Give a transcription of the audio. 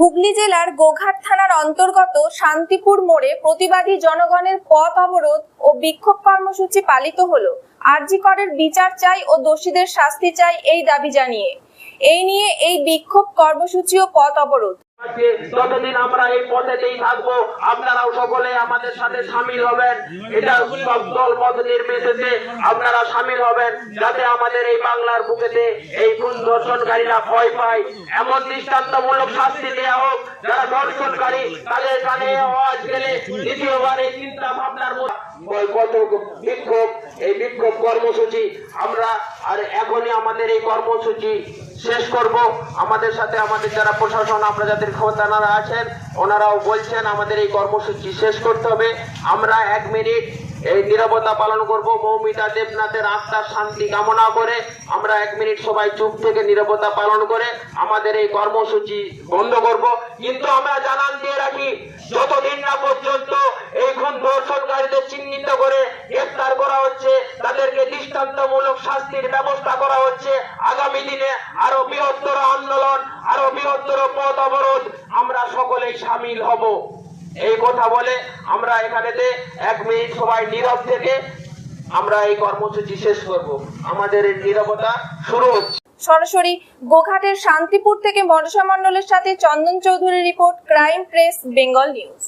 হুগলি জেলার গোঘাট থানার অন্তর্গত শান্তিপুর মোড়ে প্রতিবাদী জনগণের পথ অবরোধ ও বিক্ষোভ কর্মসূচি পালিত হলো। আরজি করের বিচার চাই ও দোষীদের শাস্তি চাই এই দাবি জানিয়ে এই নিয়ে এই বিক্ষোভ কর্মসূচি ও পথ অবরোধ। যতদিন আমরা এই পথেতেই থাকবো, আপনারাও সকলে আমাদের সাথে সামিল হবেন। এটা সব দল মত নির্বিশেষে আপনারা সামিল হবেন, যাতে আমাদের এই বাংলার বুকেতে এই খুন ধর্ষণকারীরা ভয় পায়। এমন দৃষ্টান্তমূলক শাস্তি দেওয়া হোক, যারা ধর্ষণকারী তাদের কানে আওয়াজ গেলে দ্বিতীয়বার এই চিন্তা ভাবনার বিক্ষোভ, এই বিক্ষোভ কর্মসূচি আমরা আর এখনই আমাদের এই কর্মসূচি শেষ করব। আমাদের সাথে আমাদের যারা প্রশাসন, আমরা যাদের ক্ষমতানারা আছেন, ওনারাও বলছেন আমাদের এই কর্মসূচি শেষ করতে হবে। আমরা 1 মিনিট এই নীরবতা পালন করব। মৌমিতা দেবনাথের আত্মার শান্তি কামনা করে আমরা 1 মিনিট সবাই চুপ থেকে নীরবতা পালন করে আমাদের এই কর্মসূচি বন্ধ করব। কিন্তু আমরা জানান দিয়ে রাখি, যতদিন না পর্যন্ত এই খুন ধর্ষণকারীদের চিহ্নিত করে গ্রেফতার করা হচ্ছে, তাদেরকে দৃষ্টান্তমূলক শাস্তির ব্যবস্থা করা হচ্ছে, আগামী দিনে আরো বৃহত্তর আন্দোলন, আরো বৃহত্তর পথ অবরোধ আমরা সকলেই সামিল হব। এই কথা বলে আমরা এখানেতে 1 মিনিট সবাই নীরব থেকে আমরা এই কর্মসূচি শেষ করব। আমাদের এই নীরবতা শুরু হচ্ছে। সরাসরি গোঘাটের শান্তিপুর থেকে মনসা মণ্ডলের সাথে চন্দন চৌধুরীর report, crime press Bengal news.